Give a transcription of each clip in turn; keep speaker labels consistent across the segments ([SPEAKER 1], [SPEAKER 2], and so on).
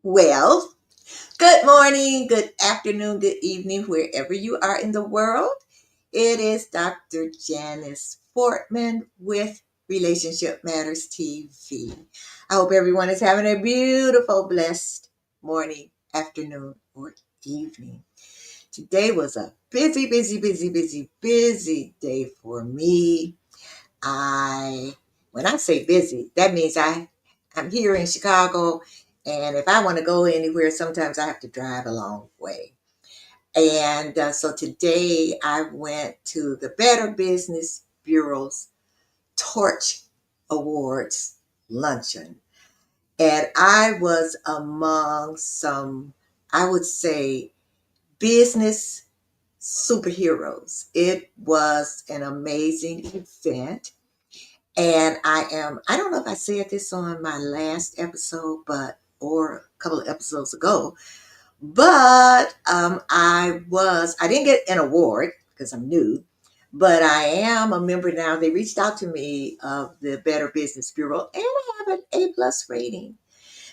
[SPEAKER 1] Well, good morning, good afternoon, good evening, wherever you are in the world. It is Dr. Janice Fortman with Relationship Matters TV. I hope everyone is having a beautiful, blessed morning, afternoon, or evening. Today was a busy day for me. When I say busy, that means I'm here in Chicago, and if I want to go anywhere, sometimes I have to drive a long way. And so today I went to the Better Business Bureau's Torch Awards luncheon, and I was among some, I would say, business superheroes. It was an amazing event. And I don't know if I said this on my last episode, or a couple of episodes ago, but I didn't get an award because I'm new, but I am a member now. They reached out to me of the Better Business Bureau, and I have an A+ rating.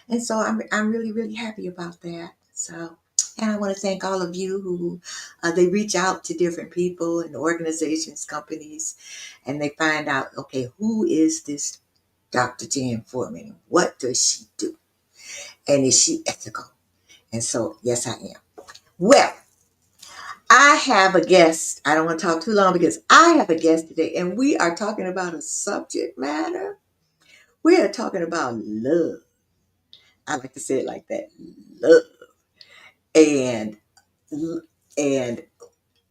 [SPEAKER 1] And so I'm really, really happy about that. So, and I want to thank all of you who they reach out to different people and organizations, companies, and they find out, okay, who is this Dr. Jan Foreman? What does she do? And is she ethical? And so, yes, I am. Well, I have a guest. I don't want to talk too long because I have a guest today, and we are talking about a subject matter. We are talking about love. I like to say it like that, love. And and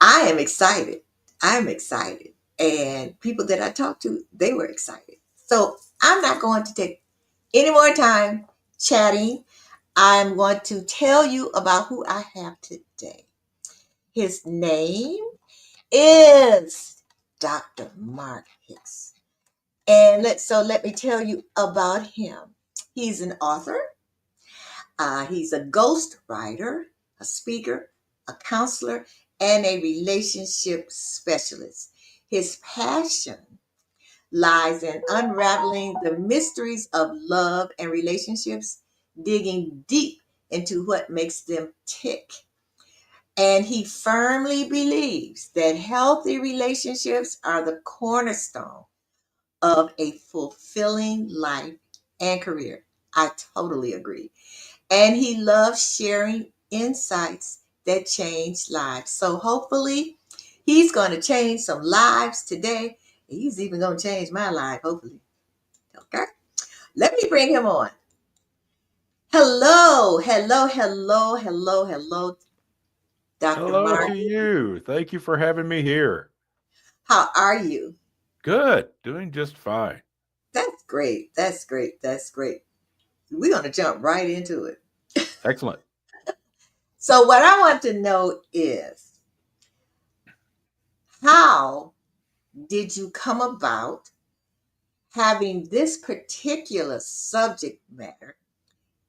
[SPEAKER 1] I am excited. I'm excited. And people that I talked to, they were excited. So I'm not going to take any more time chatting. I'm going to tell you about who I have today. His name is Dr. Mark Hicks. And let me tell you about him. He's an author. He's a ghost writer, a speaker, a counselor, and a relationship specialist. His passion lies in unraveling the mysteries of love and relationships, digging deep into what makes them tick. And he firmly believes that healthy relationships are the cornerstone of a fulfilling life and career. I totally agree. And he loves sharing insights that change lives. So hopefully he's going to change some lives today. He's even going to change my life, hopefully. Okay. Let me bring him on. Hello, Dr.
[SPEAKER 2] Hello
[SPEAKER 1] Mark.
[SPEAKER 2] to you. Thank you for having me here.
[SPEAKER 1] How are you?
[SPEAKER 2] Good. Doing just fine.
[SPEAKER 1] That's great. That's great. We're going to jump right into it.
[SPEAKER 2] Excellent.
[SPEAKER 1] So, what I want to know is, how did you come about having this particular subject matter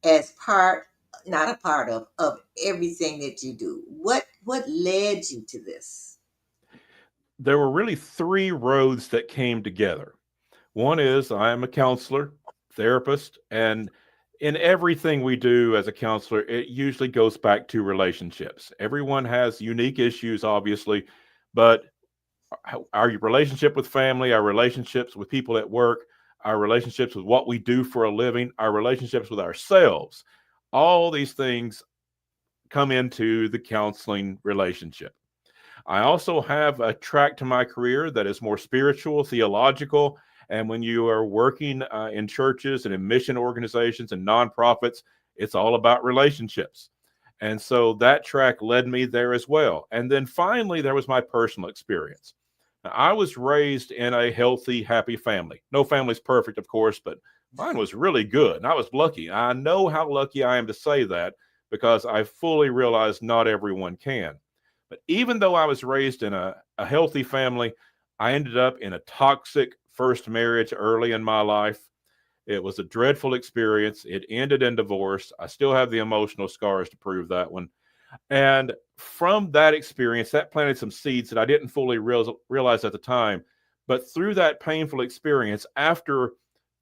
[SPEAKER 1] as part, not a part of everything that you do? What led you to this?
[SPEAKER 2] There were really three roads that came together. One is I am a counselor, therapist, and in everything we do as a counselor, it usually goes back to relationships. Everyone has unique issues, obviously, but our relationship with family, our relationships with people at work, our relationships with what we do for a living, our relationships with ourselves, all these things come into the counseling relationship. I also have a track to my career that is more spiritual, theological. And when you are working in churches and in mission organizations and nonprofits, it's all about relationships. And so that track led me there as well. And then finally, there was my personal experience. Now, I was raised in a healthy, happy family. No family's perfect, of course, but mine was really good. And I was lucky. I know how lucky I am to say that because I fully realize not everyone can. But even though I was raised in a healthy family, I ended up in a toxic first marriage early in my life. It was a dreadful experience. It ended in divorce. I still have the emotional scars to prove that one. And from that experience, that planted some seeds that I didn't fully realize at the time. But through that painful experience, after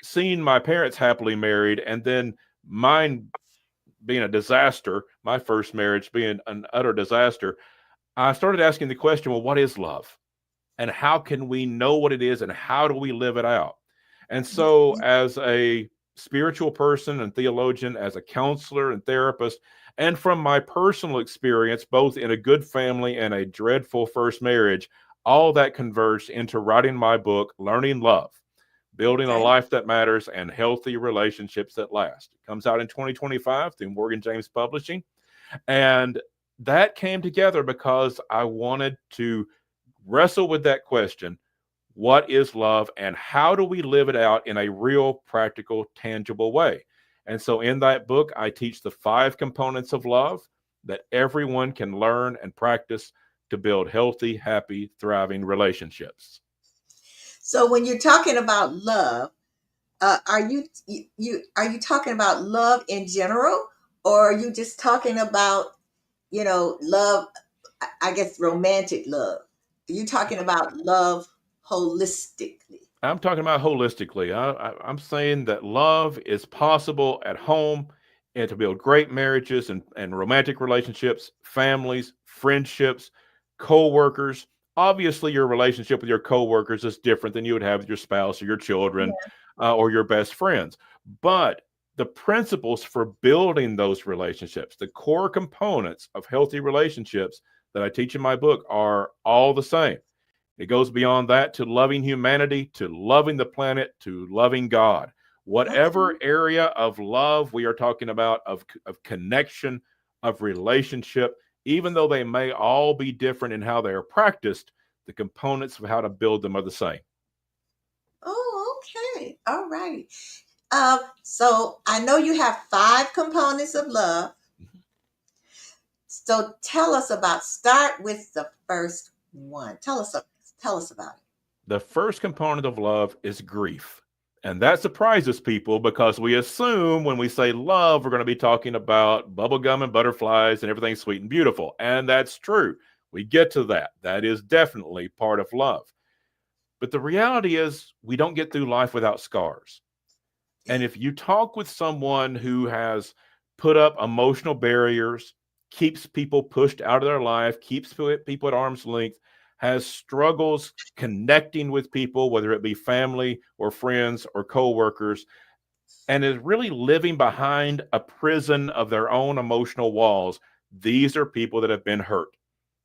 [SPEAKER 2] seeing my parents happily married and then mine being a disaster, my first marriage being an utter disaster, I started asking the question, well, what is love? And how can we know what it is and how do we live it out? And
[SPEAKER 1] Yeah.
[SPEAKER 2] so, as a spiritual person and theologian, as a counselor and therapist, and from my personal experience, both in a good family and a dreadful first marriage, all that converged into writing my book, Learning Love, Building a
[SPEAKER 1] Okay.
[SPEAKER 2] Life That Matters and Healthy Relationships That Last. It comes out in 2025 through Morgan James Publishing. And that came together because I wanted to wrestle with that question: what is love and how do we live it out in a real, practical, tangible way? And so in that book, I teach the 5 components of love that everyone can learn and practice to build healthy, happy, thriving relationships.
[SPEAKER 1] So when you're talking about love, are you talking about love in general, or are you just talking about, love, I guess romantic love? Are you talking about love holistically?
[SPEAKER 2] I'm talking about holistically. I'm saying that love is possible at home and to build great marriages and romantic relationships, families, friendships, co-workers. Obviously, your relationship with your co-workers is different than you would have with your spouse or your children or your best friends. But the principles for building those relationships, the core components of healthy relationships that I teach in my book are all the same. It goes beyond that to loving humanity, to loving the planet, to loving God.
[SPEAKER 1] Okay.
[SPEAKER 2] Whatever area of love we are talking about, of connection, of relationship, even though they may all be different in how they are practiced, the components of how to build them are the same.
[SPEAKER 1] Oh, okay. All right. So I know you have 5 components of love. So start with the first one. Tell us about it.
[SPEAKER 2] The first component of love is grief. And that surprises people because we assume when we say love, we're going to be talking about bubblegum and butterflies and everything sweet and beautiful. And that's true. We get to that. That is definitely part of love. But the reality is, we don't get through life without scars.
[SPEAKER 1] Yeah.
[SPEAKER 2] And if you talk with someone who has put up emotional barriers, keeps people pushed out of their life, keeps people at arm's length, has struggles connecting with people, whether it be family or friends or coworkers, and is really living behind a prison of their own emotional walls, these are people that have been hurt.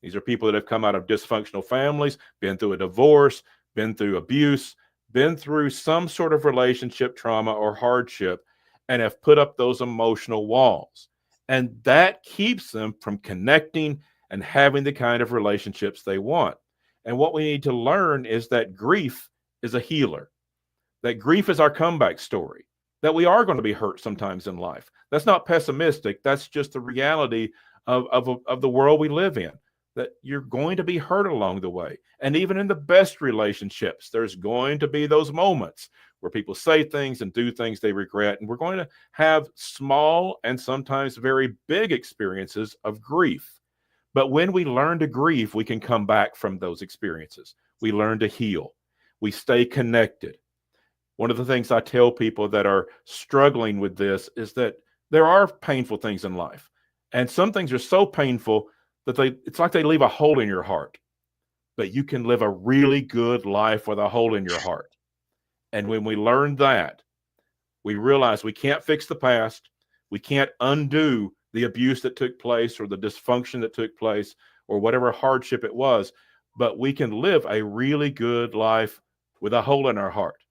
[SPEAKER 2] These are people that have come out of dysfunctional families, been through a divorce, been through abuse, been through some sort of relationship trauma or hardship, and have put up those emotional walls. And that keeps them from connecting and having the kind of relationships they want. And what we need to learn is that grief is a healer, that grief is our comeback story, that we are going to be hurt sometimes in life. That's not pessimistic. That's just the reality of the world we live in, that you're going to be hurt along the way. And even in the best relationships, there's going to be those moments where people say things and do things they regret. And we're going to have small and sometimes very big experiences of grief. But when we learn to grieve, we can come back from those experiences. We learn to heal. We stay connected. One of the things I tell people that are struggling with this is that there are painful things in life. And some things are so painful that it's like they leave a hole in your heart. But you can live a really good life with a hole in your heart. And when we learn that, we realize we can't fix the past. We can't undo the abuse that took place or the dysfunction that took place or whatever hardship it was. But we can live a really good life with a hole in our heart.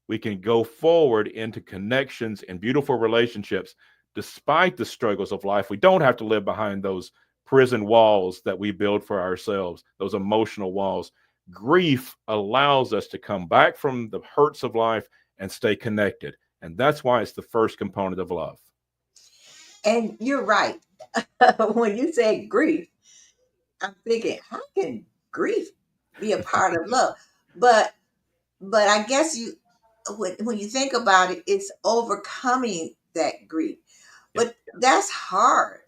[SPEAKER 2] We can go forward into connections and beautiful relationships despite the struggles of life. We don't have to live behind those prison walls that we build for ourselves, those emotional walls. Grief allows us to come back from the hurts of life and stay connected. And that's why it's the first component of love.
[SPEAKER 1] And you're right. When you say grief, I'm thinking, how can grief be a part of love? But I guess when you think about it, it's overcoming that grief.
[SPEAKER 2] It,
[SPEAKER 1] But that's hard,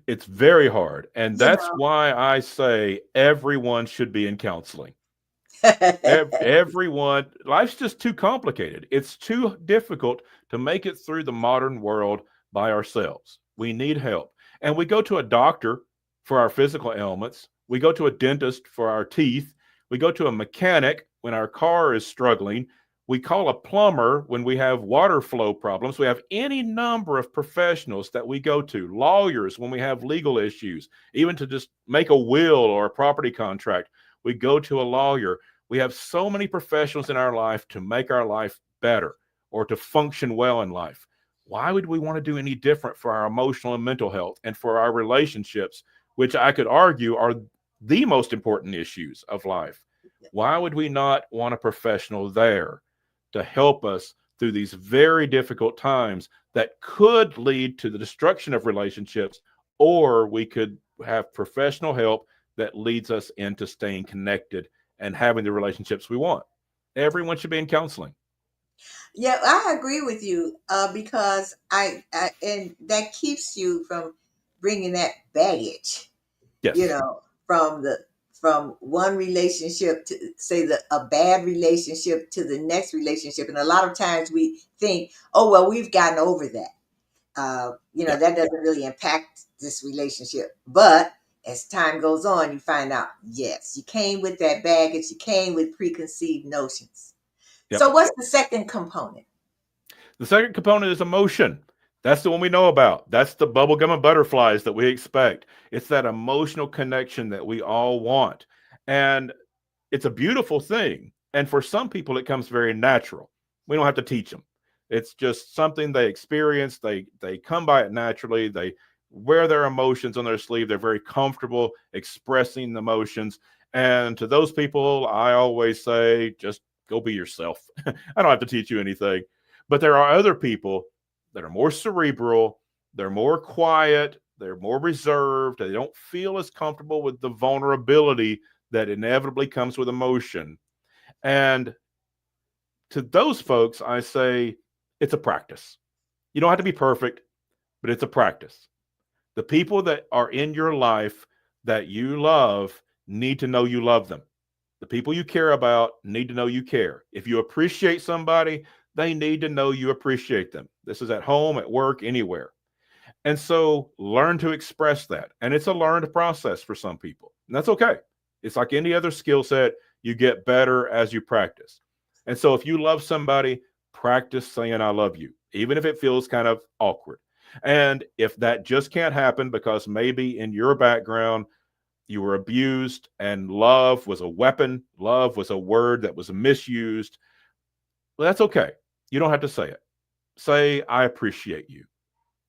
[SPEAKER 2] it's very hard. And
[SPEAKER 1] you
[SPEAKER 2] that's
[SPEAKER 1] know.
[SPEAKER 2] why I say everyone should be in counseling. Everyone, life's just too complicated. It's too difficult to make it through the modern world by ourselves. We need help. And we go to a doctor for our physical ailments. We go to a dentist for our teeth. We go to a mechanic when our car is struggling. We call a plumber when we have water flow problems. We have any number of professionals that we go to, lawyers when we have legal issues, even to just make a will or a property contract. We go to a lawyer. We have so many professionals in our life to make our life better or to function well in life. Why would we want to do any different for our emotional and mental health and for our relationships, which I could argue are the most important issues of life? Why would we not want a professional there to help us through these very difficult times that could lead to the destruction of relationships, or we could have professional help that leads us into staying connected and having the relationships we want? Everyone should be in counseling.
[SPEAKER 1] Yeah, I agree with you because and that keeps you from bringing that baggage, you
[SPEAKER 2] Yes.
[SPEAKER 1] know, from the from one relationship to say a bad relationship to the next relationship. And a lot of times we think, oh well, we've gotten over that.
[SPEAKER 2] Yeah.
[SPEAKER 1] That doesn't really impact this relationship. But as time goes on, you find out, yes, you came with that baggage, you came with preconceived notions.
[SPEAKER 2] Yep.
[SPEAKER 1] So what's the second component?
[SPEAKER 2] The second component is emotion. That's the one we know about. That's the bubblegum and butterflies that we expect. It's that emotional connection that we all want. And it's a beautiful thing. And for some people, it comes very natural. We don't have to teach them. It's just something they experience. They come by it naturally. They wear their emotions on their sleeve. They're very comfortable expressing emotions. And to those people, I always say, just go be yourself. I don't have to teach you anything. But there are other people that are more cerebral. They're more quiet. They're more reserved. They don't feel as comfortable with the vulnerability that inevitably comes with emotion. And to those folks, I say it's a practice. You don't have to be perfect, but it's a practice. The people that are in your life that you love need to know you love them. The people you care about need to know you care. If you appreciate somebody, they need to know you appreciate them. This is at home, at work, anywhere. And so learn to express that. And it's a learned process for some people. And that's okay. It's like any other skill set, you get better as you practice. And so if you love somebody, practice saying, I love you, even if it feels kind of awkward. And if that just can't happen because maybe in your background, you were abused and love was a weapon, love was a word that was misused, well, that's okay. You don't have to say it. Say, I appreciate you.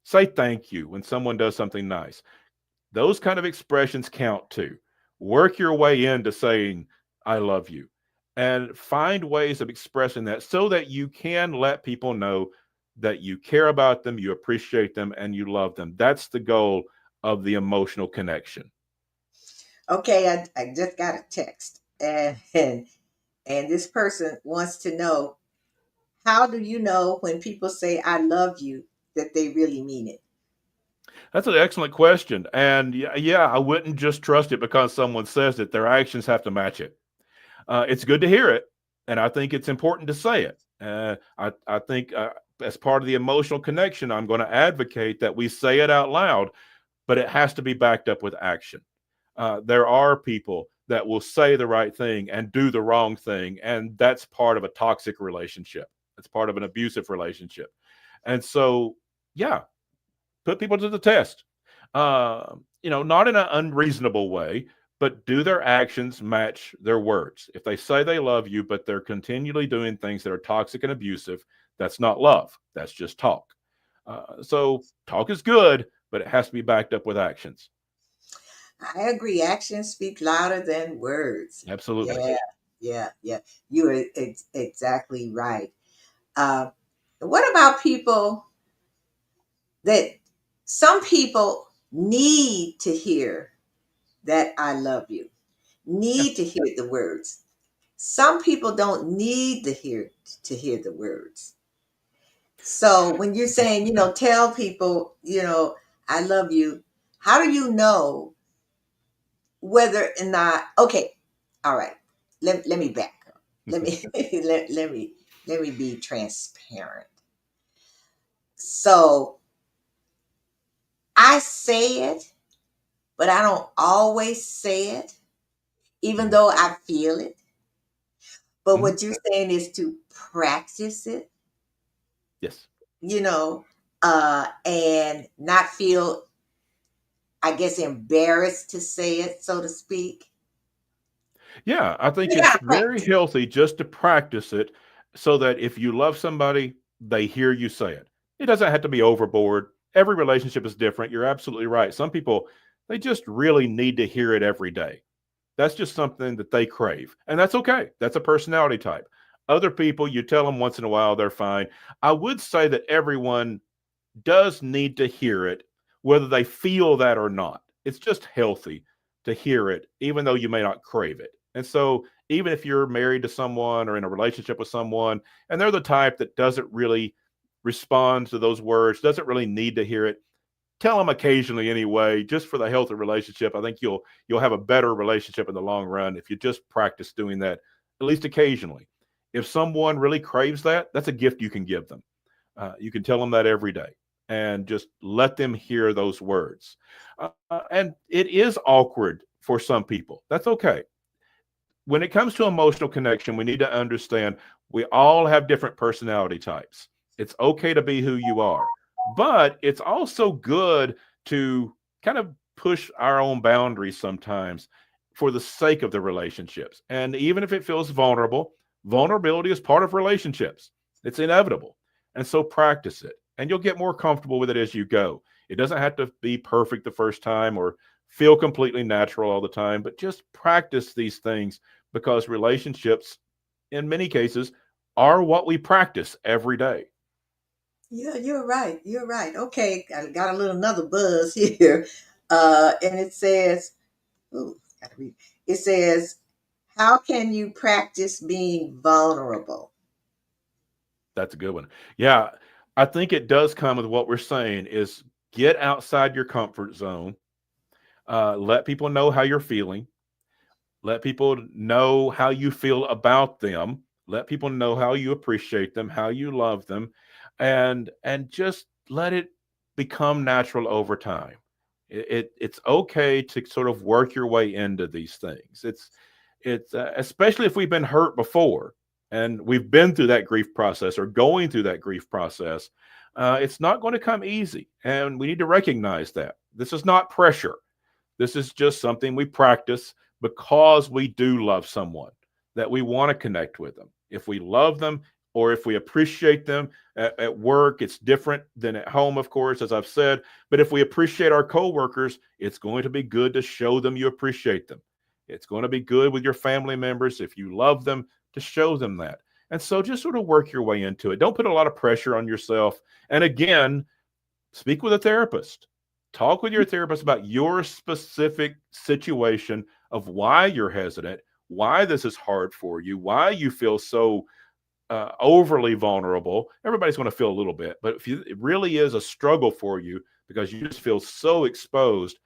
[SPEAKER 2] Say thank you when someone does something nice. Those kind of expressions count too. Work your way into saying, I love you, and find ways of expressing that so that you can let people know that you care about them, you appreciate them, and you love them. That's the goal of the emotional connection.
[SPEAKER 1] Okay, I just got a text, and this person wants to know, how do you know when people say I love you that they really mean it?
[SPEAKER 2] That's an excellent question. And yeah, I wouldn't just trust it because someone says it. Their actions have to match it. It's good to hear it, and I think it's important to say it. I think as part of the emotional connection, I'm going to advocate that we say it out loud, but it has to be backed up with action. There are people that will say the right thing and do the wrong thing, and that's part of a toxic relationship. It's part of an abusive relationship. And so, yeah, put people to the test. Not in an unreasonable way, but do their actions match their words? If they say they love you, but they're continually doing things that are toxic and abusive, that's not love. That's just talk. So talk is good, but it has to be backed up with actions.
[SPEAKER 1] I agree. Actions speak louder than words.
[SPEAKER 2] Absolutely.
[SPEAKER 1] Yeah, yeah. You are exactly right. Uh, what about people that some people need to hear that I love you,
[SPEAKER 2] Yeah.
[SPEAKER 1] need to hear the words. Some people don't need to hear the words. So when you're saying, tell people, I love you, how do you know whether or not, okay, all right, let me back up. Let me let me be transparent. So I say it, but I don't always say it, even
[SPEAKER 2] Mhm.
[SPEAKER 1] though I feel it. But
[SPEAKER 2] Mhm.
[SPEAKER 1] what you're saying is to practice it,
[SPEAKER 2] Yes.
[SPEAKER 1] you know, and not feel, I guess, embarrassed to say it, so to speak.
[SPEAKER 2] Yeah, I think
[SPEAKER 1] You
[SPEAKER 2] it's
[SPEAKER 1] gotta
[SPEAKER 2] very
[SPEAKER 1] practice.
[SPEAKER 2] healthy just to practice it so that if you love somebody, they hear you say it. It doesn't have to be overboard. Every relationship is different. You're absolutely right. Some people, they just really need to hear it every day. That's just something that they crave. And that's okay. That's a personality type. Other people, you tell them once in a while, they're fine. I would say that everyone does need to hear it, whether they feel that or not. It's just healthy to hear it, even though you may not crave it. And so, even if you're married to someone or in a relationship with someone, and they're the type that doesn't really respond to those words, doesn't really need to hear it, tell them occasionally anyway, just for the healthy relationship. I think you'll have a better relationship in the long run if you just practice doing that at least occasionally. If someone really craves that, that's a gift you can give them. You can tell them that every day and just let them hear those words. And it is awkward for some people. That's okay. When it comes to emotional connection, we need to understand we all have different personality types. It's okay to be who you are, but it's also good to kind of push our own boundaries sometimes for the sake of the relationships. And even if it feels vulnerable, vulnerability is part of relationships, it's inevitable. And so practice it, and you'll get more comfortable with it as you go. It doesn't have to be perfect the first time or feel completely natural all the time, but just practice these things because relationships, in many cases, are what we practice every day.
[SPEAKER 1] Yeah, you're right. You're right. Okay, I got a little another buzz here. And it says, ooh, gotta read. It says, how can you practice being vulnerable?
[SPEAKER 2] That's a good one. Yeah, I think it does come with what we're saying is get outside your comfort zone. Let people know how you're feeling. Let people know how you feel about them. Let people know how you appreciate them, how you love them, and just let it become natural over time. It's okay to sort of work your way into these things. It's especially if we've been hurt before and we've been through that grief process or going through that grief process. It's not going to come easy, and we need to recognize that this is not pressure. This is just something we practice because we do love someone, that we want to connect with them. If we love them or if we appreciate them at work, it's different than at home, of course, as I've said. But if we appreciate our coworkers, it's going to be good to show them you appreciate them. It's going to be good with your family members if you love them to show them that. And so just sort of work your way into it. Don't put a lot of pressure on yourself. And again, speak with a therapist. Talk with your therapist about your specific situation of why you're hesitant, why this is hard for you, why you feel so overly vulnerable. Everybody's going to feel a little bit, but if it really is a struggle for you because you just feel so exposed,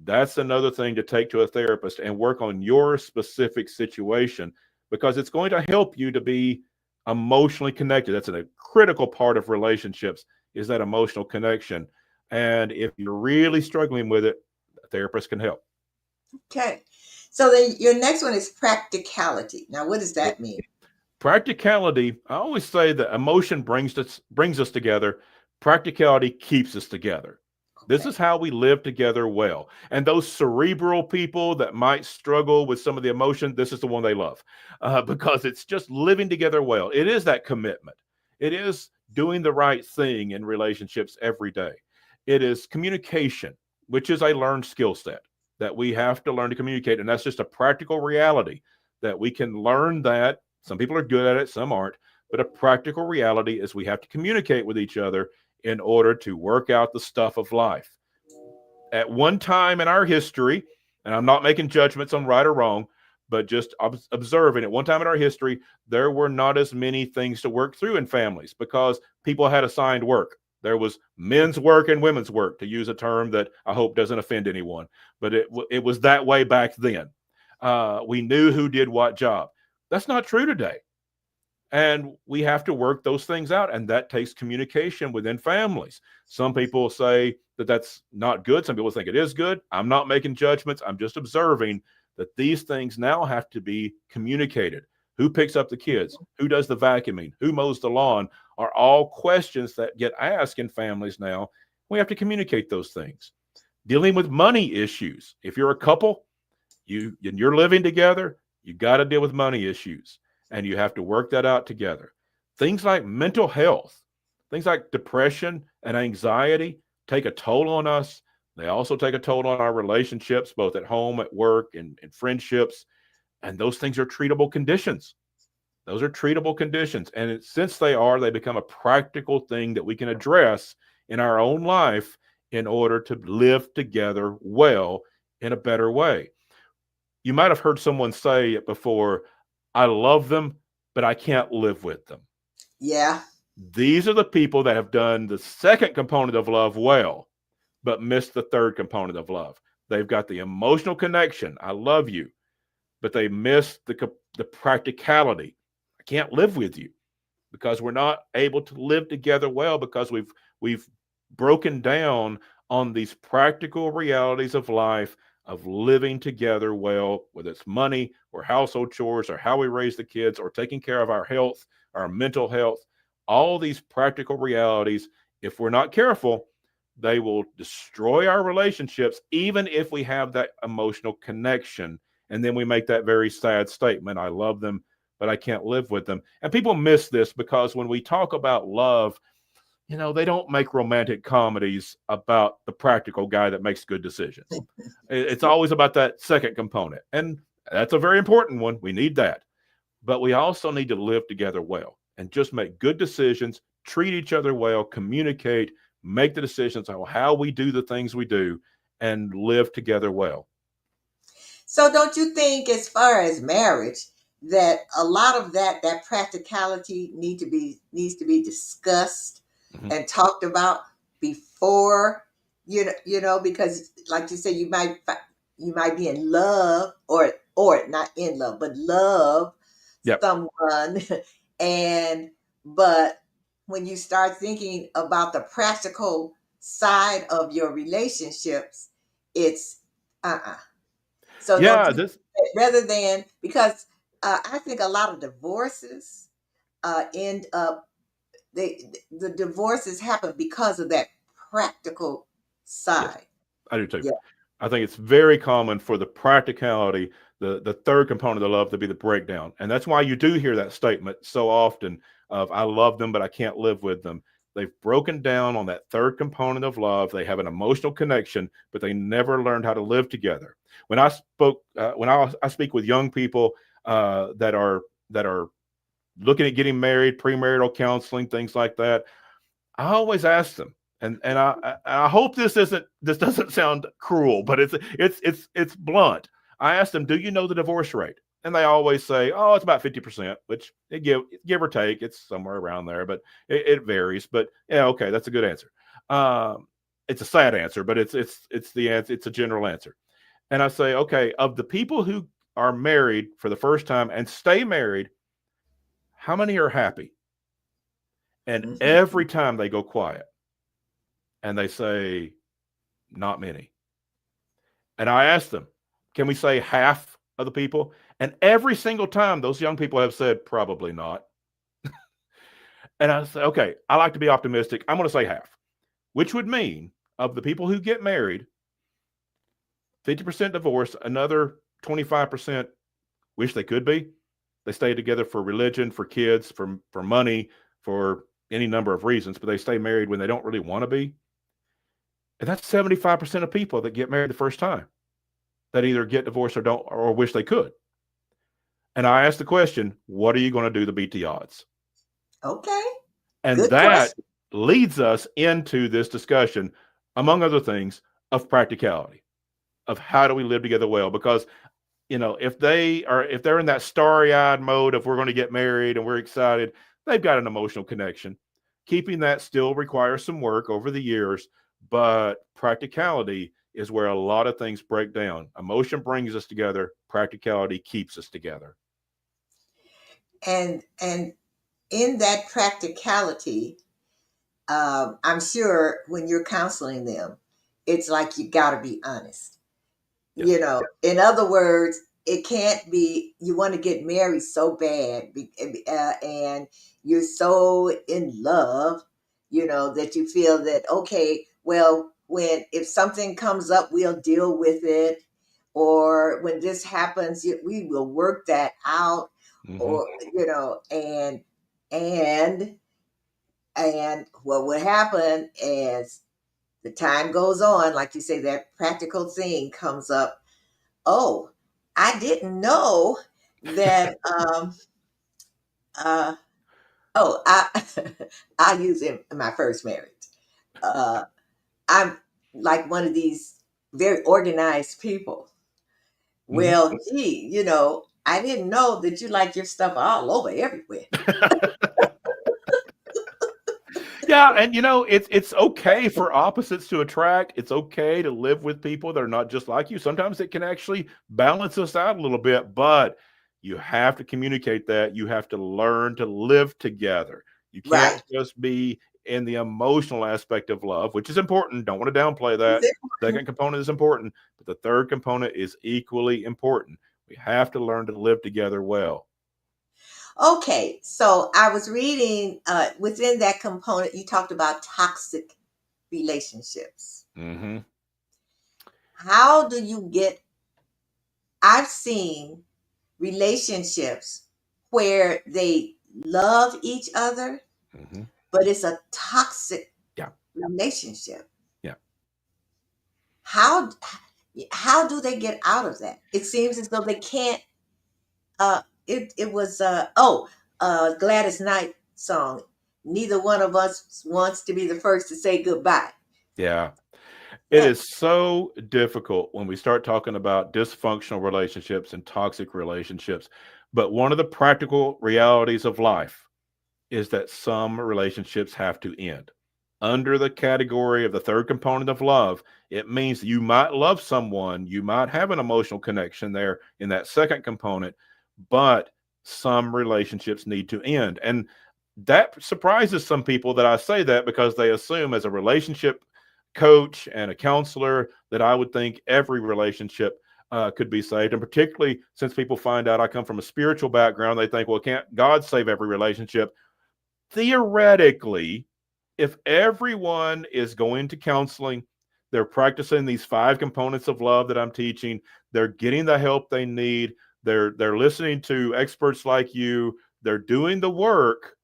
[SPEAKER 2] that's another thing to take to a therapist and work on your specific situation because it's going to help you to be emotionally connected. That's a critical part of relationships is that emotional connection. And if you're really struggling with it, a therapist can help.
[SPEAKER 1] Okay. So then your next one is practicality. Now, what does that mean?
[SPEAKER 2] Practicality, I always say that emotion brings us together. Practicality keeps us together. This is
[SPEAKER 1] Okay.
[SPEAKER 2] how we live together well. And those cerebral people that might struggle with some of the emotion, this is the one they love because it's just living together well. It is that commitment. It is doing the right thing in relationships every day. It is communication, which is a learned skill set that we have to learn to communicate. And that's just a practical reality that we can learn that. Some people are good at it, some aren't. But a practical reality is we have to communicate with each other in order to work out the stuff of life. At one time in our history, and I'm not making judgments on right or wrong, but just observing at one time in our history, there were not as many things to work through in families because people had assigned work. There was men's work and women's work, to use a term that I hope doesn't offend anyone, but it was that way back then. We knew who did what job. That's not true today. And we have to work those things out. And that takes communication within families. Some people say that that's not good. Some people think it is good. I'm not making judgments. I'm just observing that these things now have to be communicated. Who picks up the kids? Who does the vacuuming? Who mows the lawn? Are all questions that get asked in families now. We have to communicate those things. Dealing with money issues. If you're a couple, you're living together, you got to deal with money issues, and you have to work that out together. Things like mental health, things like depression and anxiety take a toll on us. They also take a toll on our relationships, both at home, at work, and friendships. And those things are treatable conditions. Those are treatable conditions. And since they are, they become a practical thing that we can address in our own life in order to live together well in a better way. You might have heard someone say it before, I love them, but I can't live with them.
[SPEAKER 1] Yeah.
[SPEAKER 2] These are the people that have done the second component of love well, but missed the third component of love. They've got the emotional connection. I love you, but they miss the practicality. I can't live with you because we're not able to live together well because we've broken down on these practical realities of life of living together well, whether it's money or household chores or how we raise the kids or taking care of our health, our mental health, all these practical realities. If we're not careful, they will destroy our relationships, even if we have that emotional connection. And then we make that very sad statement, I love them, but I can't live with them. And people miss this because when we talk about love, they don't make romantic comedies about the practical guy that makes good decisions. It's always about that second component. And that's a very important one. We need that. But we also need to live together well and just make good decisions, treat each other well, communicate, make the decisions on how we do the things we do, and live together well.
[SPEAKER 1] So don't you think, as far as marriage, that a lot of that practicality needs to be discussed
[SPEAKER 2] Mm-hmm.
[SPEAKER 1] and talked about before, because like you said, you might be in love, or not in love, but love
[SPEAKER 2] Yep.
[SPEAKER 1] someone, and but when you start thinking about the practical side of your relationships, it's uh-uh. So don't
[SPEAKER 2] Yeah.
[SPEAKER 1] you,
[SPEAKER 2] This.
[SPEAKER 1] rather than, because I think a lot of divorces end up, the divorces happen because of that practical
[SPEAKER 2] Yes,
[SPEAKER 1] side.
[SPEAKER 2] I do too.
[SPEAKER 1] Yeah.
[SPEAKER 2] I think it's very common for the practicality, the third component of love to be the breakdown. And that's why you do hear that statement so often of I love them, but I can't live with them. They've broken down on that third component of love. They have an emotional connection, but they never learned how to live together. When I speak with young people that are looking at getting married, premarital counseling, things like that, I always ask them, and I hope this doesn't sound cruel, but it's blunt. I ask them, do you know the divorce rate? And they always say, oh, it's about 50%, which give or take, it's somewhere around there, but it varies. But yeah, okay, that's a good answer. It's a sad answer, but it's the answer. It's a general answer. And I say, okay, of the people who are married for the first time and stay married, how many are happy? And
[SPEAKER 1] Hmm.
[SPEAKER 2] every time they go quiet and they say, not many. And I asked them, can we say half of the people? And every single time those young people have said, probably not. And I say, okay, I like to be optimistic. I'm going to say half, which would mean of the people who get married, 50% divorce, another 25% wish they could be. They stay together for religion, for kids, for money, for any number of reasons, but they stay married when they don't really want to be. And that's 75% of people that get married the first time that either get divorced or don't or wish they could. And I asked the question, what are you going to do to beat the odds?
[SPEAKER 1] Okay.
[SPEAKER 2] And
[SPEAKER 1] Good
[SPEAKER 2] that
[SPEAKER 1] question.
[SPEAKER 2] leads us into this discussion, among other things, of practicality, of how do we live together well? Because if they're in that starry-eyed mode of we're going to get married and we're excited, they've got an emotional connection. Keeping that still requires some work over the years, but practicality is where a lot of things break down. Emotion brings us together, practicality keeps us together.
[SPEAKER 1] And in that practicality, I'm sure when you're counseling them, it's like you got to be honest.
[SPEAKER 2] Yes.
[SPEAKER 1] In other words, it can't be you want to get married so bad, and you're so in love, that you feel that, okay, well, when if something comes up, we'll deal with it, or when this happens, we will work that out,
[SPEAKER 2] Hmm.
[SPEAKER 1] or and and what would happen as the time goes on, like you say, that practical thing comes up. Oh, I didn't know that. Uh, oh, I use it in my first marriage. Uh, I'm like one of these very organized people.
[SPEAKER 2] Hmm.
[SPEAKER 1] Well, gee, I didn't know that you like your stuff all over everywhere.
[SPEAKER 2] Yeah, and it's okay for opposites to attract. It's okay to live with people that are not just like you. Sometimes it can actually balance us out a little bit, but you have to communicate that. You have to learn to live together. You can't
[SPEAKER 1] Right.
[SPEAKER 2] just be in the emotional aspect of love, which is important. Don't want to downplay
[SPEAKER 1] Is
[SPEAKER 2] that.
[SPEAKER 1] it?
[SPEAKER 2] Second component is important, but the third component is equally important. We have to learn to live together well.
[SPEAKER 1] Okay, so I was reading within that component, you talked about toxic relationships.
[SPEAKER 2] Hmm.
[SPEAKER 1] How do you get I've seen relationships where they love each other,
[SPEAKER 2] Hmm.
[SPEAKER 1] but it's a toxic
[SPEAKER 2] Yeah.
[SPEAKER 1] relationship.
[SPEAKER 2] Yeah.
[SPEAKER 1] How how do they get out of that? It seems as though they can't. It was Gladys Knight song. Neither one of us wants to be the first to say goodbye.
[SPEAKER 2] Yeah. It
[SPEAKER 1] Yeah,
[SPEAKER 2] is so difficult when we start talking about dysfunctional relationships and toxic relationships. But one of the practical realities of life is that some relationships have to end. Under the category of the third component of love, it means you might love someone, you might have an emotional connection there in that second component, but some relationships need to end. And that surprises some people that I say that because they assume as a relationship coach and a counselor that I would think every relationship could be saved. And particularly since people find out I come from a spiritual background, they think, well, can't God save every relationship? Theoretically, if everyone is going to counseling, they're practicing these five components of love that I'm teaching, they're getting the help they need, they're listening to experts like you, they're doing the work,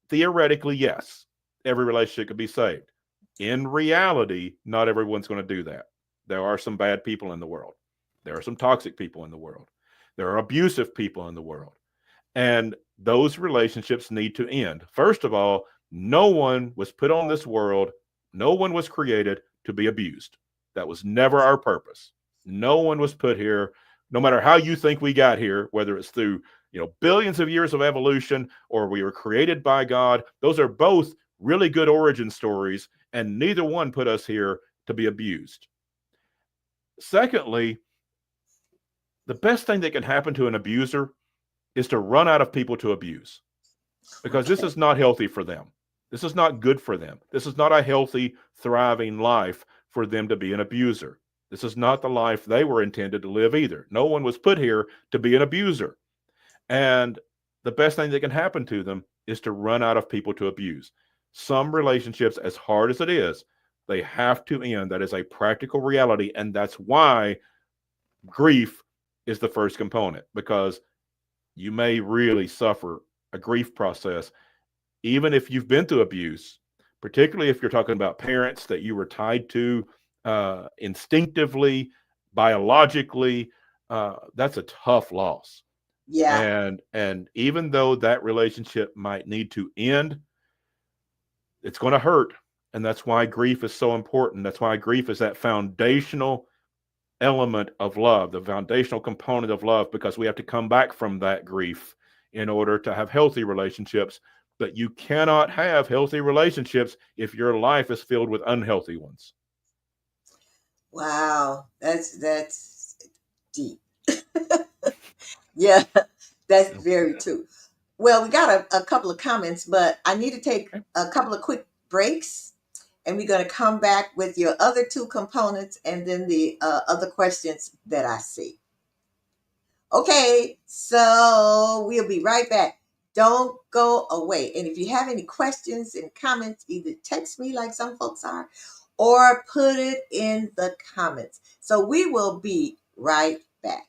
[SPEAKER 2] theoretically, yes, every relationship could be saved. In reality, not everyone's going to do that. There are some bad people in the world. There are some toxic people in the world. There are abusive people in the world. And those relationships need to end. First of all, no one was put on this world, no one was created to be abused. That was never our purpose. No one was put here, no matter how you think we got here, whether it's through billions of years of evolution or we were created by God. Those are both really good origin stories, and neither one put us here to be abused. Secondly, the best thing that can happen to an abuser is to run out of people to abuse because this
[SPEAKER 1] okay.
[SPEAKER 2] is not healthy for them. This is not good for them. This is not a healthy, thriving life for them to be an abuser. This is not the life they were intended to live either. No one was put here to be an abuser. And the best thing that can happen to them is to run out of people to abuse. Some relationships, as hard as it is, they have to end. That is a practical reality. And that's why grief is the first component because you may really suffer a grief process even if you've been through abuse, particularly if you're talking about parents that you were tied to instinctively, biologically. That's a tough loss.
[SPEAKER 1] Yeah.
[SPEAKER 2] And even though that relationship might need to end, it's going to hurt. And that's why grief is so important. That's why grief is that foundational element of love, the foundational component of love, because we have to come back from that grief in order to have healthy relationships. But you cannot have healthy relationships if your life is filled with unhealthy ones.
[SPEAKER 1] Wow. That's deep. Yeah, that's very true. Well, we got a couple of comments, but I need to take
[SPEAKER 2] Okay.
[SPEAKER 1] a couple of quick breaks. and we're going to come back with your other two components and then the other questions that I see. Okay, so we'll be right back. Don't go away. And if you have any questions and comments, either text me like some folks are or put it in the comments. So we will be right back.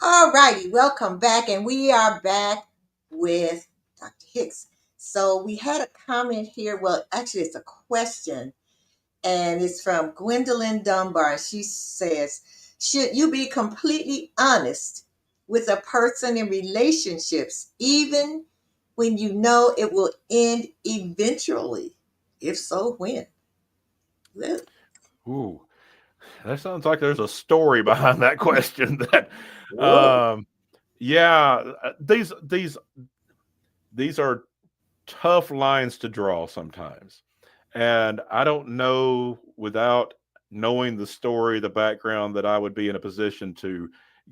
[SPEAKER 1] All righty, welcome back. And we are back with Dr. Hicks. So we had a comment here. Well, actually, it's a question, and it's from Gwendolyn Dunbar. She says, should you be completely honest with a person in relationships, even when you know it will end eventually? If so, when? Well,
[SPEAKER 2] Ooh, that sounds like there's a story behind that question. That,
[SPEAKER 1] whoa.
[SPEAKER 2] um, yeah, these are tough lines to draw sometimes, and I don't know without knowing the story, the background, that I would be in a position to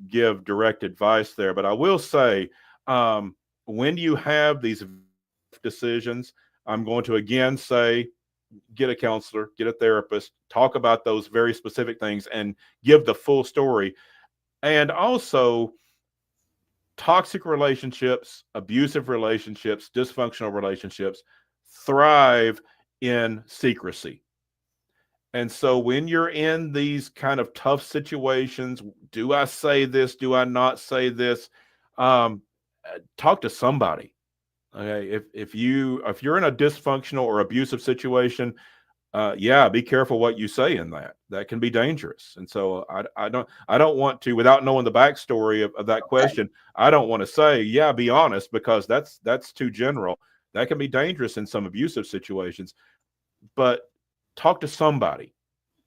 [SPEAKER 2] give direct advice there. But I will say, when you have these decisions, I'm going to again say, get a counselor, get a therapist, talk about those very specific things, and give the full story. And also, toxic relationships, abusive relationships, dysfunctional relationships thrive in secrecy. And so when you're in these kind of tough situations, do I say this? Do I not say this? Um, Talk to somebody. Okay, if you're in a dysfunctional or abusive situation, yeah, be careful what you say in that. That can be dangerous. And so I don't want to, without knowing the backstory of that
[SPEAKER 1] Okay.
[SPEAKER 2] question, I don't want to say, yeah, be honest, because that's too general. That can be dangerous in some abusive situations. But talk to somebody,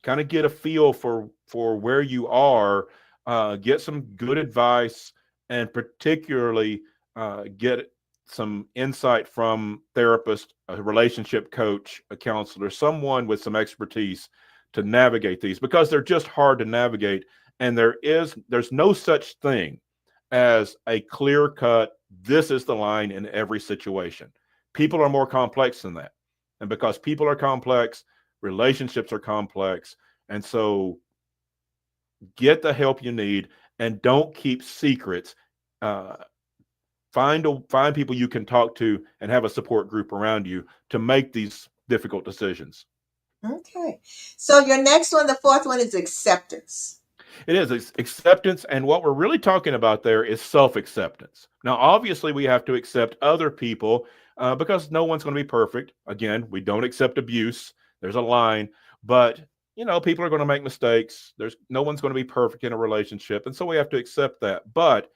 [SPEAKER 2] kind of get a feel for where you are, get some good advice, and particularly get some insight from therapist, a relationship coach, a counselor, someone with some expertise to navigate these, because they're just hard to navigate. And there's no such thing as a clear cut, this is the line in every situation. People are more complex than that. And because people are complex, relationships are complex. And so get the help you need, and don't keep secrets. Uh, find people you can talk to and have a support group around you to make these difficult decisions.
[SPEAKER 1] Okay. So your next one, the fourth one, is acceptance.
[SPEAKER 2] It is. It's acceptance. And what we're really talking about there is self acceptance. Now, obviously, we have to accept other people because no one's going to be perfect. Again, we don't accept abuse. There's a line. But, people are going to make mistakes. There's no one's going to be perfect in a relationship. And so we have to accept that. But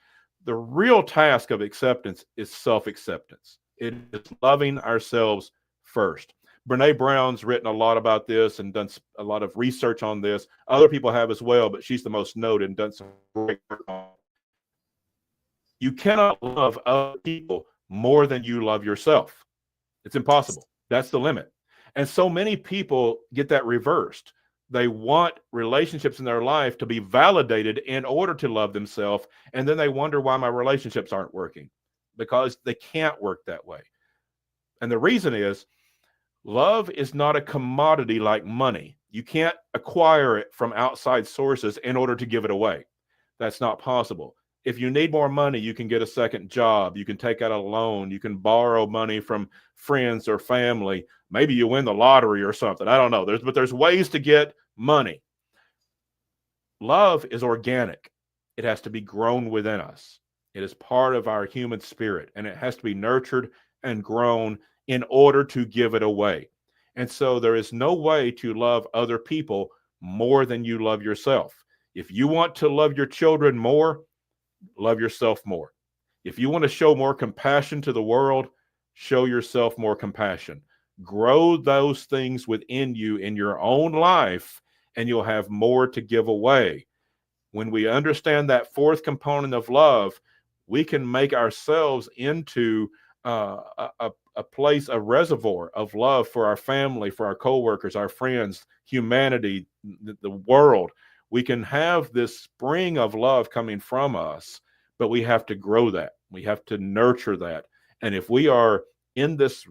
[SPEAKER 2] the real task of acceptance is self acceptance. It is loving ourselves first. Brene Brown's written a lot about this and done a lot of research on this. Other people have as well, but she's the most noted and done some great work on it. You cannot love other people more than you love yourself. It's impossible. That's the limit. And so many people get that reversed. They want relationships in their life to be validated in order to love themselves. And then they wonder why my relationships aren't working because they can't work that way. And the reason is love is not a commodity like money. You can't acquire it from outside sources in order to give it away. That's not possible. If you need more money, you can get a second job. You can take out a loan. You can borrow money from friends or family. Maybe you win the lottery or something. I don't know. But there's ways to get money. Love is organic. It has to be grown within us. It is part of our human spirit, and it has to be nurtured and grown in order to give it away. And so there is no way to love other people more than you love yourself. If you want to love your children more, love yourself more. If you want to show more compassion to the world, show yourself more compassion. Grow those things within you in your own life, and you'll have more to give away. When we understand that fourth component of love, we can make ourselves into a place, a reservoir of love for our family, for our coworkers, our friends, humanity, the world. We can have this spring of love coming from us, but we have to grow that. We have to nurture that. And if we are in this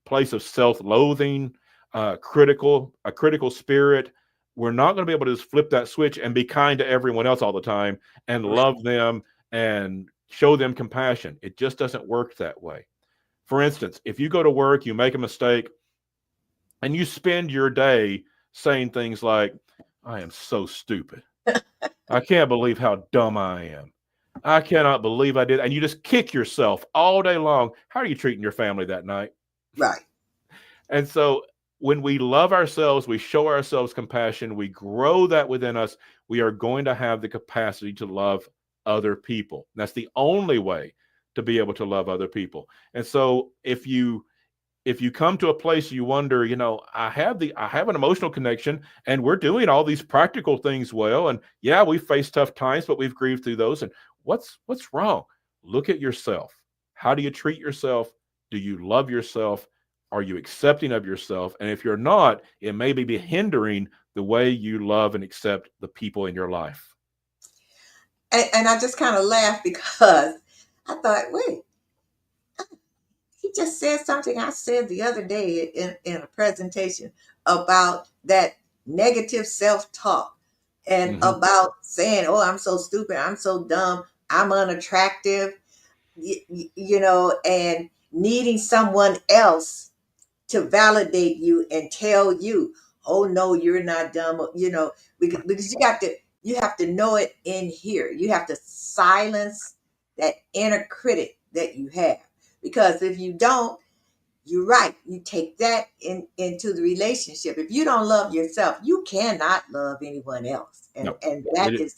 [SPEAKER 2] place of self-loathing, a critical spirit, we're not going to be able to just flip that switch and be kind to everyone else all the time and love them and show them compassion. It just doesn't work that way. For instance, if you go to work, you make a mistake, and you spend your day saying things like, I am so stupid. I can't believe how dumb I am. I cannot believe I did. And you just kick yourself all day long. How are you treating your family that night?
[SPEAKER 1] Right.
[SPEAKER 2] And so when we love ourselves, we show ourselves compassion, we grow that within us, we are going to have the capacity to love other people. That's the only way to be able to love other people. And so if you come to a place you wonder, I have an emotional connection and we're doing all these practical things well. And yeah, we've faced tough times, but we've grieved through those. And what's wrong? Look at yourself. How do you treat yourself? Do you love yourself? Are you accepting of yourself? And if you're not, it may be hindering the way you love and accept the people in your life.
[SPEAKER 1] And I just kind of laughed because I thought, wait, he just said something I said the other day in a presentation about that negative self-talk and about saying, oh, I'm so stupid, I'm so dumb, I'm unattractive, and needing someone else to validate you and tell you, oh no, you're not dumb, because you have to know it in here. You have to silence that inner critic that you have. Because if you don't, you're right. You take that into the relationship. If you don't love yourself, you cannot love anyone else. And
[SPEAKER 2] No,
[SPEAKER 1] and
[SPEAKER 2] it,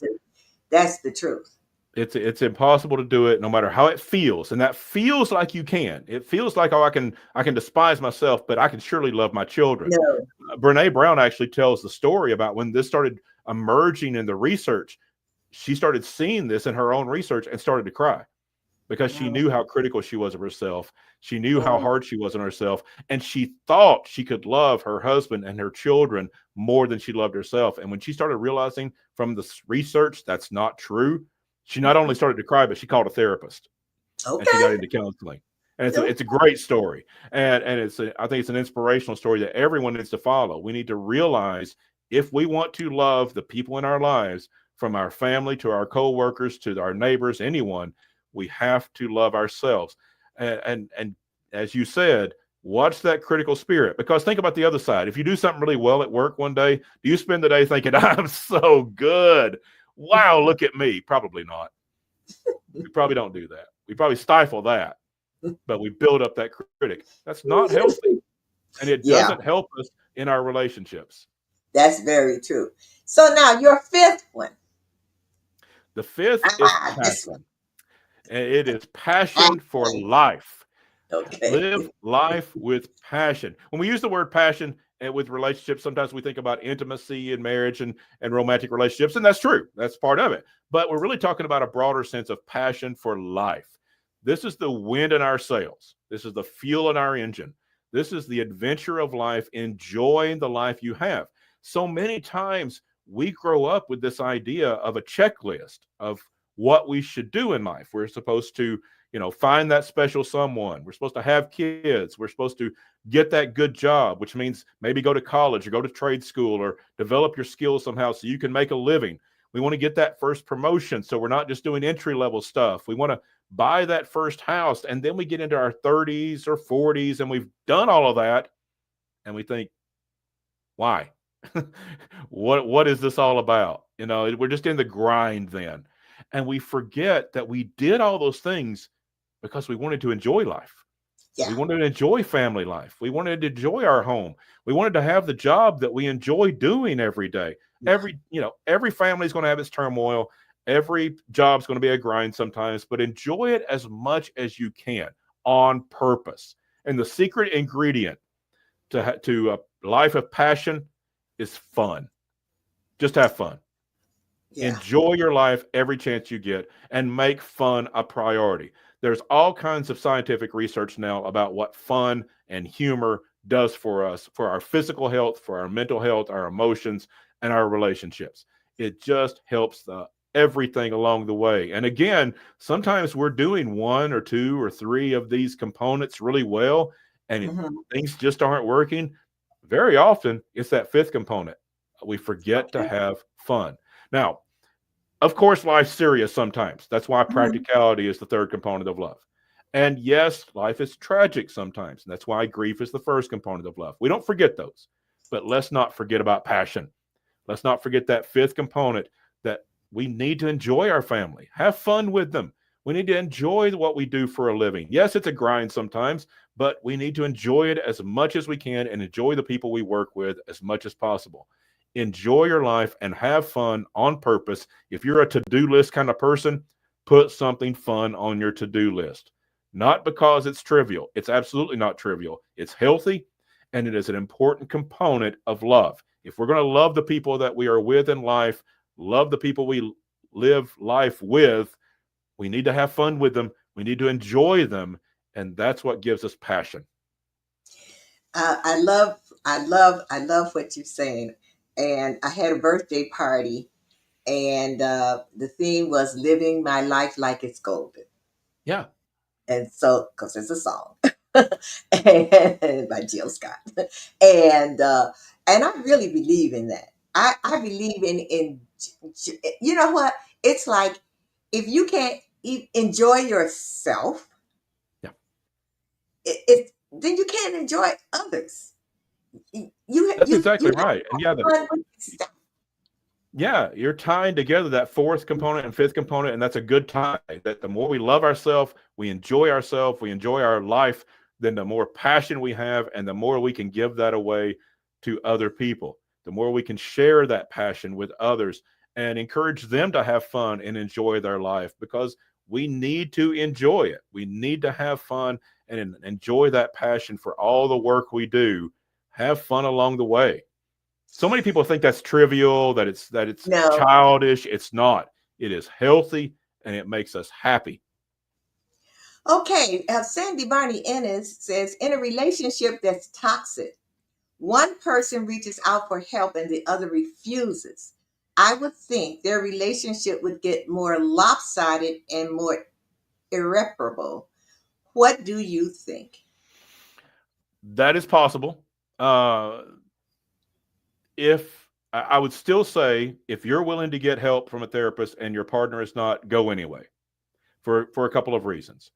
[SPEAKER 1] that's the truth.
[SPEAKER 2] it's impossible to do it no matter how it feels. And that feels like you can. It feels like, oh, I can despise myself, but I can surely love my children.
[SPEAKER 1] No.
[SPEAKER 2] Brene Brown actually tells the story about when this started emerging in the research. She started seeing this in her own research and started to cry because she knew how critical she was of herself. She knew how hard she was on herself. And she thought she could love her husband and her children more than she loved herself. And when she started realizing from the research that's not true, she not only started to cry, but she called a therapist and she got
[SPEAKER 1] Okay.
[SPEAKER 2] into counseling. And it's a great story. And I think it's an inspirational story that everyone needs to follow. We need to realize if we want to love the people in our lives, from our family to our coworkers to our neighbors, anyone, we have to love ourselves. And as you said, watch that critical spirit, because think about the other side. If you do something really well at work one day, do you spend the day thinking, I'm so good? wow, look at me. Probably not. We probably don't do that. We probably stifle that, but we build up that critic. That's not healthy. And it doesn't
[SPEAKER 1] Yeah,
[SPEAKER 2] help us in our relationships.
[SPEAKER 1] that's very true. So now your fifth one.
[SPEAKER 2] The fifth is
[SPEAKER 1] Ah, this one.
[SPEAKER 2] passion, and it is passion for
[SPEAKER 1] Passion.
[SPEAKER 2] life.
[SPEAKER 1] Okay.
[SPEAKER 2] Live life with passion. When we use the word passion and with relationships, sometimes we think about intimacy and marriage and romantic relationships, and that's true. That's part of it. But we're really talking about a broader sense of passion for life. This is the wind in our sails. This is the fuel in our engine. This is the adventure of life, enjoying the life you have. So many times we grow up with this idea of a checklist of what we should do in life. We're supposed to find that special someone. We're supposed to have kids. We're supposed to get that good job, which means maybe go to college or go to trade school or develop your skills somehow so you can make a living. We want to get that first promotion, so we're not just doing entry level stuff. We want to buy that first house, and then we get into our 30s or 40s and we've done all of that and we think, why? What is this all about? We're just in the grind then. And we forget that we did all those things because we wanted to enjoy life. We
[SPEAKER 1] Yeah.
[SPEAKER 2] wanted to enjoy family life. We wanted to enjoy our home. We wanted to have the job that we enjoy doing every day.
[SPEAKER 1] Yeah.
[SPEAKER 2] Every family is going to have its turmoil. Every job's going to be a grind sometimes, but enjoy it as much as you can on purpose. And the secret ingredient to a life of passion is fun. Just have fun.
[SPEAKER 1] Yeah.
[SPEAKER 2] Enjoy your life every chance you get and make fun a priority. There's all kinds of scientific research now about what fun and humor does for us, for our physical health, for our mental health, our emotions, and our relationships. It just helps everything along the way. And again, sometimes we're doing one or two or three of these components really well, and
[SPEAKER 1] Hmm.
[SPEAKER 2] things just aren't working. Very often, it's that fifth component. We forget to
[SPEAKER 1] Okay.
[SPEAKER 2] have fun. Now, of course, life's serious sometimes. That's why
[SPEAKER 1] Hmm.
[SPEAKER 2] practicality is the third component of love. And yes, life is tragic sometimes. And that's why grief is the first component of love. We don't forget those, but let's not forget about passion. Let's not forget that fifth component, that we need to enjoy our family, have fun with them. We need to enjoy what we do for a living. Yes, it's a grind sometimes, but we need to enjoy it as much as we can and enjoy the people we work with as much as possible. Enjoy your life and have fun on purpose. If you're a to do list kind of person, put something fun on your to do list. Not because it's trivial, it's absolutely not trivial. It's healthy and it is an important component of love. If we're going to love the people that we are with in life, love the people we live life with, we need to have fun with them. We need to enjoy them. And that's what gives us passion.
[SPEAKER 1] I love what you're saying. And I had a birthday party, and the theme was "Living My Life Like It's Golden."
[SPEAKER 2] Yeah,
[SPEAKER 1] And so, because it's a song, and by Jill Scott, and uh, and I really believe in that. I believe in you know what? It's like if you can't enjoy yourself,
[SPEAKER 2] yeah,
[SPEAKER 1] then you can't enjoy others.
[SPEAKER 2] that's exactly
[SPEAKER 1] You have
[SPEAKER 2] right. And yeah,
[SPEAKER 1] fun with stuff.
[SPEAKER 2] yeah, you're tying together that fourth component and fifth component, and that's a good tie. That the more we love ourselves, we enjoy our life, then the more passion we have, and the more we can give that away to other people. The more we can share that passion with others and encourage them to have fun and enjoy their life because we need to enjoy it. We need to have fun and enjoy that passion for all the work we do. Have fun along the way. So many people think that's trivial, that it's
[SPEAKER 1] No.
[SPEAKER 2] childish. It's not. It is healthy and it makes us happy.
[SPEAKER 1] Okay. Sandy Barney Ennis says in a relationship that's toxic, one person reaches out for help and the other refuses. I would think their relationship would get more lopsided and more irreparable. What do you think?
[SPEAKER 2] That is possible. Uh, if I would still say, if you're willing to get help from a therapist and your partner is not, go anyway for a couple of reasons.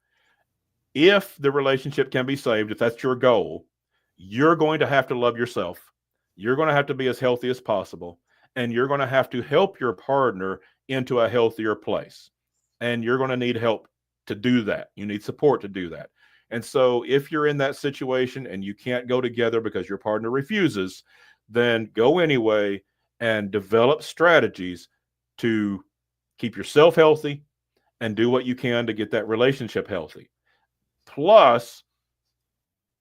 [SPEAKER 2] If the relationship can be saved, if that's your goal, you're going to have to love yourself. You're going to have to be as healthy as possible. and you're going to have to help your partner into a healthier place. And you're going to need help to do that. You need support to do that. And so, if you're in that situation and you can't go together because your partner refuses, then go anyway and develop strategies to keep yourself healthy and do what you can to get that relationship healthy. Plus,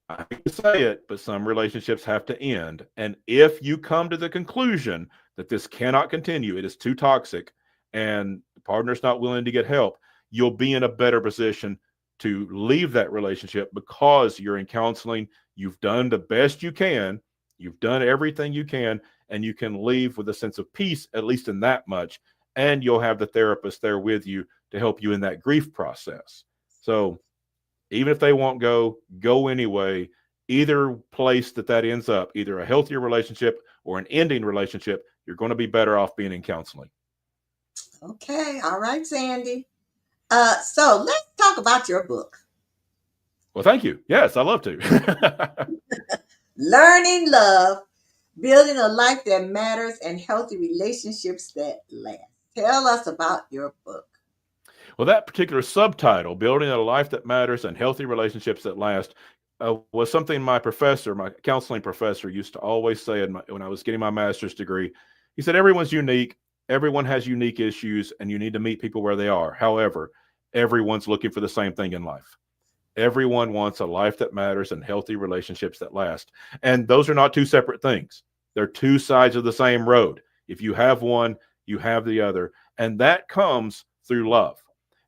[SPEAKER 2] I hate to say it, but some relationships have to end. And if you come to the conclusion that this cannot continue, it is too toxic, and the partner's not willing to get help, you'll be in a better position to leave that relationship because you're in counseling. You've done the best you can, you've done everything you can, and you can leave with a sense of peace, at least in that much. And you'll have the therapist there with you to help you in that grief process. So, even if they won't go, go anyway. Either place that ends up, either a healthier relationship or an ending relationship, you're going to be better off being in counseling.
[SPEAKER 1] Okay, all right, Sandy. So let's talk about your book,
[SPEAKER 2] Well, thank you. Yes, I love to.
[SPEAKER 1] Learning Love, Building a Life That Matters and Healthy Relationships That Last. Tell us about your book.
[SPEAKER 2] Well, that particular subtitle, Building a Life That Matters and Healthy Relationships That Last, was something my professor, my counseling professor, used to always say when I was getting my master's degree. He said, everyone's unique. Everyone has unique issues, and you need to meet people where they are. However, everyone's looking for the same thing in life. Everyone wants a life that matters and healthy relationships that last. And those are not two separate things. They're two sides of the same road. If you have one, you have the other. And that comes through love.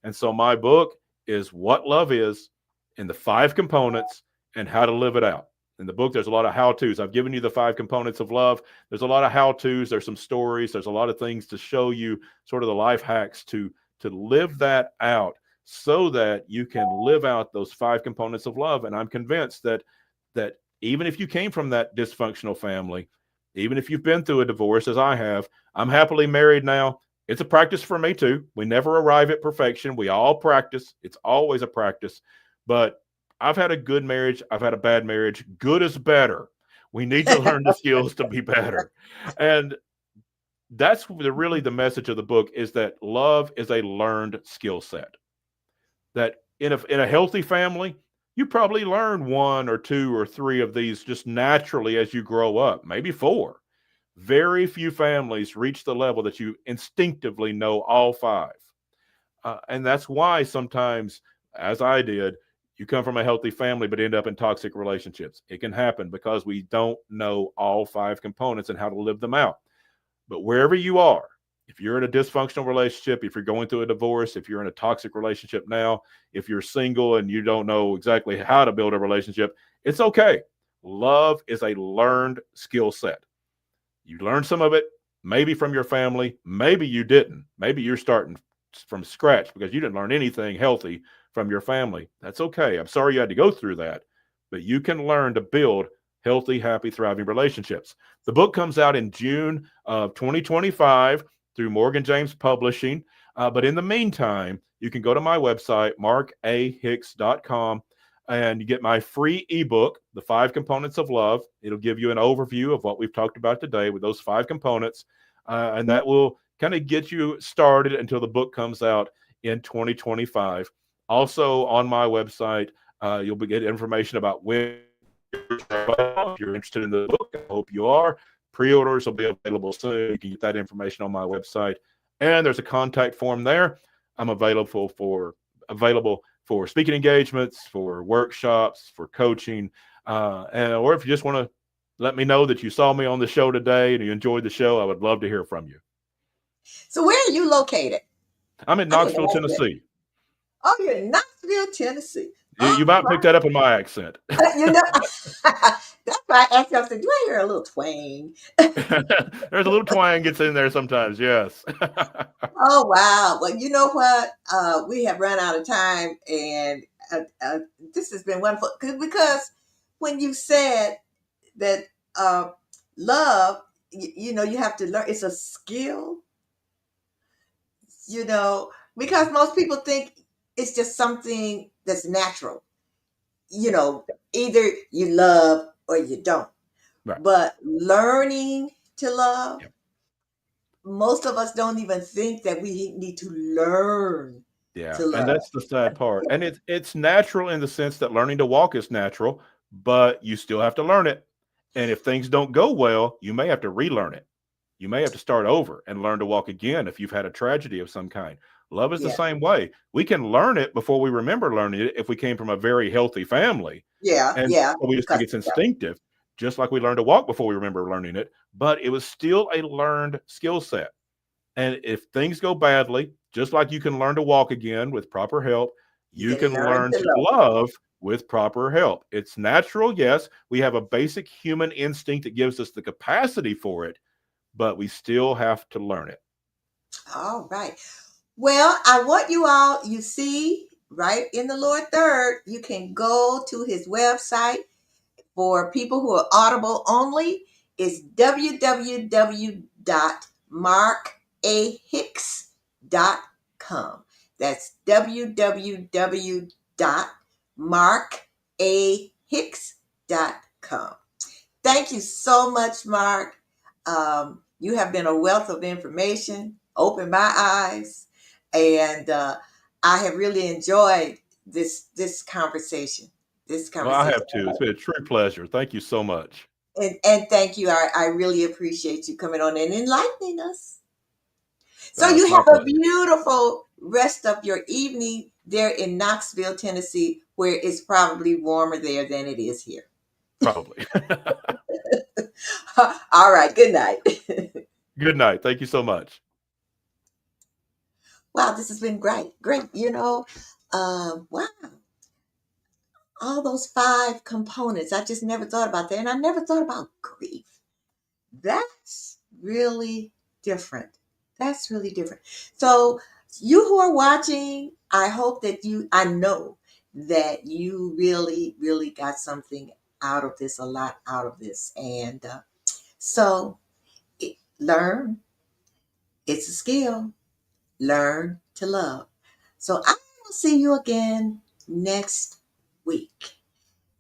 [SPEAKER 2] And so my book is what love is in the 5 components and how to live it out. In the book, there's a lot of how to's. I've given you the 5 components of love. There's a lot of how to's. There's some stories. There's a lot of things to show you sort of the life hacks to live that out so that you can live out those 5 components of love. And I'm convinced that even if you came from that dysfunctional family, even if you've been through a divorce as I have, I'm happily married now. It's a practice for me too. We never arrive at perfection. We all practice. It's always a practice. But I've had a good marriage. I've had a bad marriage. Good is better. We need to learn the skills to be better. And that's really the message of the book, is that love is a learned skill set. That in a healthy family, you probably learn 1 or 2 or 3 of these just naturally as you grow up, maybe 4. Very few families reach the level that you instinctively know all 5. And that's why sometimes, as I did, you come from a healthy family but end up in toxic relationships. It can happen because we don't know all 5 components and how to live them out. But wherever you are, if you're in a dysfunctional relationship, if you're going through a divorce, if you're in a toxic relationship now, if you're single and you don't know exactly how to build a relationship, it's okay. Love is a learned skill set. You learned some of it, maybe from your family, maybe you didn't. Maybe you're starting from scratch because you didn't learn anything healthy from your family. That's okay. I'm sorry you had to go through that, but you can learn to build healthy, happy, thriving relationships. The book comes out in June of 2025 through Morgan James Publishing. But in the meantime, you can go to my website, markahicks.com, and you get my free ebook, The 5 Components of Love. It'll give you an overview of what we've talked about today with those 5 components. And that will kind of get you started until the book comes out in 2025. Also, on my website, you'll get information about when if you're interested in the book. I hope you are. Pre-orders will be available soon. You can get that information on my website. And there's a contact form there. I'm available for speaking engagements, for workshops, for coaching, or if you just want to let me know that you saw me on the show today and you enjoyed the show, I would love to hear from you.
[SPEAKER 1] So where are you located?
[SPEAKER 2] I'm in
[SPEAKER 1] I'm in
[SPEAKER 2] Knoxville,
[SPEAKER 1] Nashville.
[SPEAKER 2] Tennessee.
[SPEAKER 1] Oh, you're in Knoxville, Tennessee.
[SPEAKER 2] You might pick that up in my accent.
[SPEAKER 1] You know, that's why I asked you, I said, do I hear a little twang?
[SPEAKER 2] There's a little twang gets in there sometimes, yes.
[SPEAKER 1] Oh, wow. Well, you know what? We have run out of time, and this has been wonderful because when you said that uh, love, you have to learn, it's a skill, you know, because most people think it's just something that's natural, you know, either you love or you don't.
[SPEAKER 2] Right.
[SPEAKER 1] But learning to love,
[SPEAKER 2] Yep.
[SPEAKER 1] most of us don't even think that we need to learn
[SPEAKER 2] Yeah,
[SPEAKER 1] to
[SPEAKER 2] and
[SPEAKER 1] love.
[SPEAKER 2] that's the sad part. And it's natural in the sense that learning to walk is natural, but you still have to learn it. And if things don't go well, you may have to relearn it. You may have to start over and learn to walk again if you've had a tragedy of some kind. Love is the
[SPEAKER 1] Yeah,
[SPEAKER 2] same way. We can learn it before we remember learning it if we came from a very healthy family.
[SPEAKER 1] yeah,
[SPEAKER 2] And
[SPEAKER 1] yeah.
[SPEAKER 2] so we just think
[SPEAKER 1] Because
[SPEAKER 2] it's instinctive, just like we learned to walk before we remember learning it. But it was still a learned skill set. And if things go badly, just like you can learn to walk again with proper help,
[SPEAKER 1] you
[SPEAKER 2] you
[SPEAKER 1] can
[SPEAKER 2] can
[SPEAKER 1] learn
[SPEAKER 2] learn
[SPEAKER 1] to
[SPEAKER 2] to
[SPEAKER 1] love.
[SPEAKER 2] love with proper help. It's natural, yes. We have a basic human instinct that gives us the capacity for it, but we still have to learn it.
[SPEAKER 1] All right. Well, I want you all, you see, right in the Lord Third, you can go to his website. For people who are Audible only, it's www.markahicks.com. That's www.markahicks.com. Thank you so much, Mark. You have been a wealth of information, opened my eyes, and I have really enjoyed this conversation. This
[SPEAKER 2] Well, I
[SPEAKER 1] conversation.
[SPEAKER 2] have too. It's been a true pleasure. Thank you so much.
[SPEAKER 1] And thank you. I really appreciate you coming on and enlightening us. So you
[SPEAKER 2] It's my
[SPEAKER 1] have a
[SPEAKER 2] pleasure.
[SPEAKER 1] beautiful rest of your evening there in Knoxville, Tennessee, where it's probably warmer there than it is here.
[SPEAKER 2] Probably.
[SPEAKER 1] All right. Good night.
[SPEAKER 2] Good night. Thank you so much.
[SPEAKER 1] Wow, this has been great. Great. Wow. All those five components. I just never thought about that. And I never thought about grief. That's really different. That's really different. So, you who are watching, I hope that I know that you really, really got something out of this, a lot out of this. And so, learn, it's a skill, learn to love. So, I will see you again next week.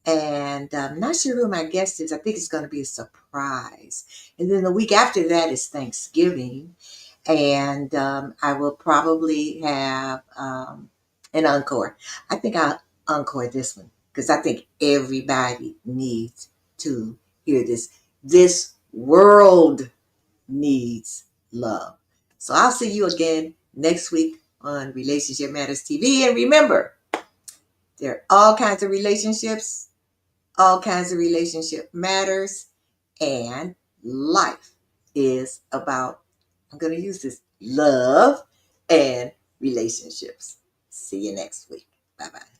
[SPEAKER 1] And I'm not sure who my guest is. I think it's going to be a surprise. And then the week after that is Thanksgiving. And I will probably have an encore. I think I'll encore this one because I think everybody needs to hear this. This world needs love. So I'll see you again next week on Relationship Matters TV. And remember, there are all kinds of relationships, all kinds of relationship matters, and life is about, I'm going to use this, love and relationships. See you next week. Bye bye.